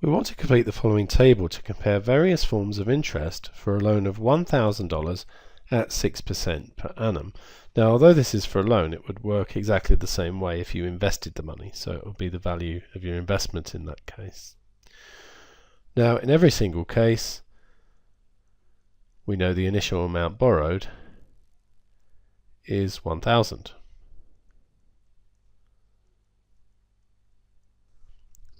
We want to complete the following table to compare various forms of interest for a loan of $1,000 at 6% per annum. Now, although this is for a loan, it would work exactly the same way if you invested the money, so it would be the value of your investment in that case. Now, in every single case, we know the initial amount borrowed is 1,000.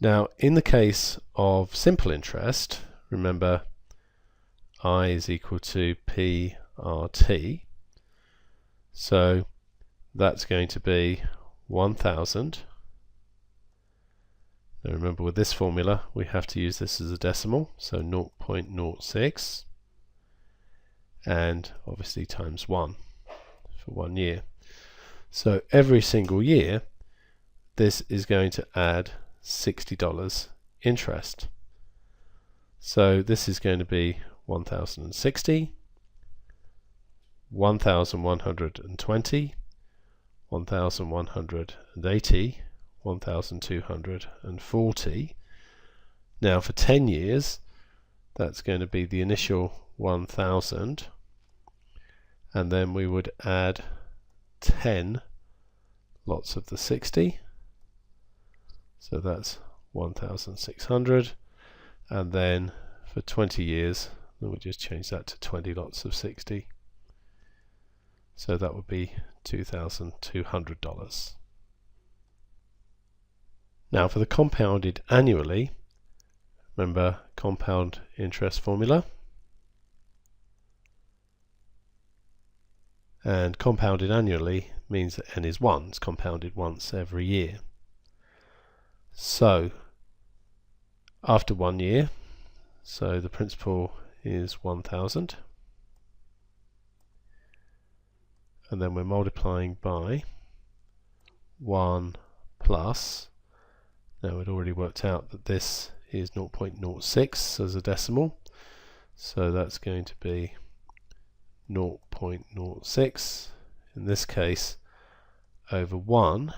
Now, in the case of simple interest, remember I is equal to PRT, so that's going to be 1,000. Now remember, with this formula we have to use this as a decimal, so 0.06, and obviously times 1 for 1 year. So every single year this is going to add $60 interest. So this is going to be 1,060, 1,120, 1,180, 1,240. Now for 10 years that's going to be the initial 1,000, and then we would add 10 lots of the 60, so that's 1,600, and then for 20 years then we just change that to 20 lots of 60, so that would be $2,200. Now for the compounded annually, remember compound interest formula, and compounded annually means that n is 1, it's compounded once every year. So after 1 year, so the principal is 1,000, and then we're multiplying by 1 plus, now it already worked out that this is 0.06 as a decimal, so that's going to be 0.06 in this case over 1,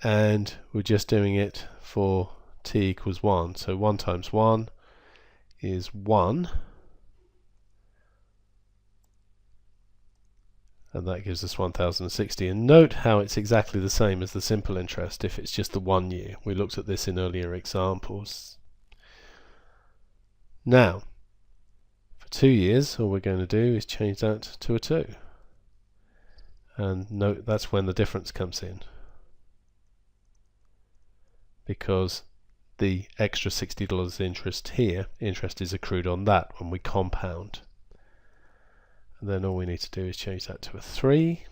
and we're just doing it for t equals 1, so 1 times 1 is 1, and that gives us 1,060. And note how it's exactly the same as the simple interest if it's just the 1 year. We looked at this in earlier examples. Now for 2 years all we're going to do is change that to a 2, and note that's when the difference comes in, because the extra $60 interest here, interest is accrued on that when we compound. And then all we need to do is change that to a 3,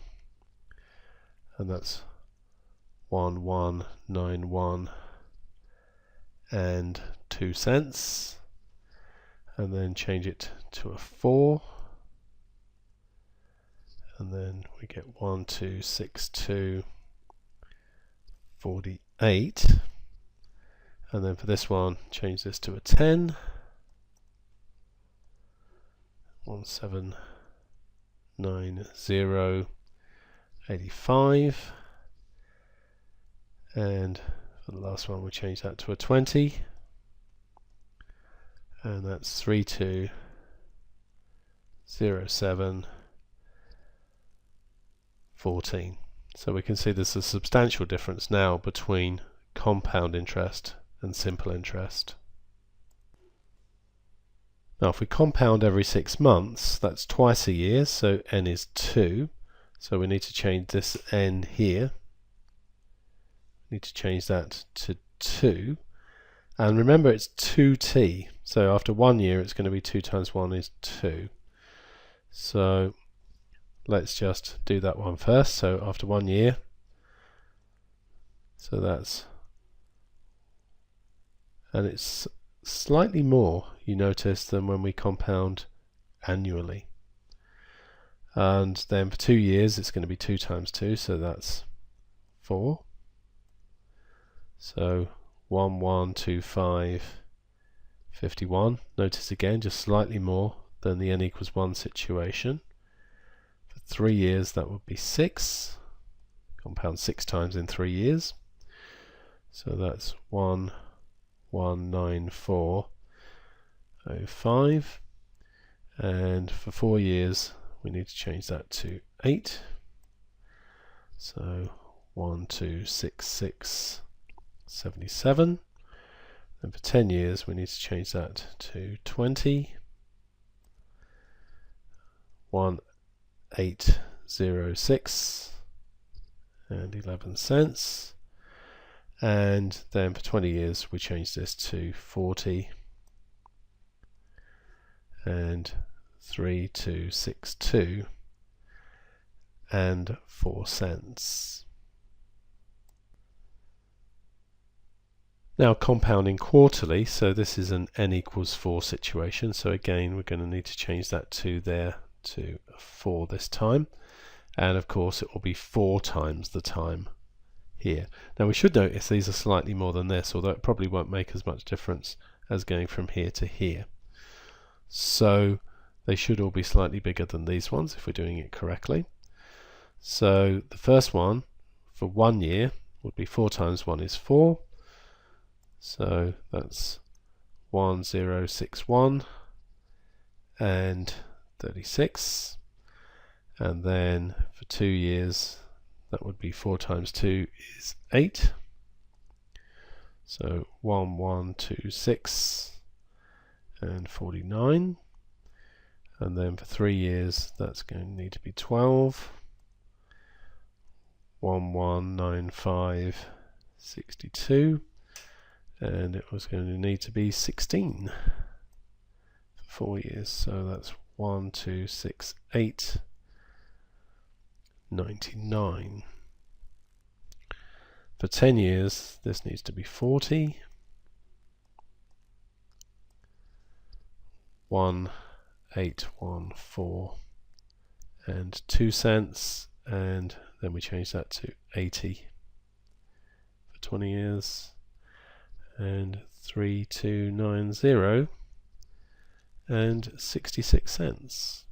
and that's 1191 and 2 cents, and then change it to a 4, and then we get 1262.48, and then for this one change this to a 10, 1790.85, and for the last one we change that to a 20, and that's 3207.14. So we can see there's a substantial difference now between compound interest and simple interest. Now if we compound every 6 months, that's twice a year, so n is 2, so we need to change this n here, we need to change that to 2, and remember it's 2t, so after 1 year it's going to be 2 times 1 is 2. So let's just do that one first. So after 1 year, so that's, and it's slightly more, you notice, than when we compound annually. And then for 2 years it's going to be 2 times 2, so that's 4. So 1125.51. Notice again, just slightly more than the n equals 1 situation. For 3 years that would be 6. Compound 6 times in 3 years. So that's 1194.05, and for 4 years we need to change that to 8. So 1266.77. And for 10 years we need to change that to 20. 1806 and 11 cents. And then for 20 years we change this to 40 and 3262 and 4 cents. Now compounding quarterly, so this is an n equals 4 situation, so again we're going to need to change that to 4 this time, and of course it will be 4 times the time here. Now we should notice these are slightly more than this, although it probably won't make as much difference as going from here to here. So they should all be slightly bigger than these ones if we're doing it correctly. So the first one for 1 year would be 4 times 1 is 4. So that's 1061 and 36. And then for 2 years that would be 4 times 2 is 8. So 1126 and 49. And then for 3 years that's going to need to be 12. 1195.62. And it was going to need to be 16 for 4 years. So that's 1268.99. For 10 years this needs to be 40. 1814 and 2 cents, and then we change that to 80 for 20 years, and 3290 and 66 cents.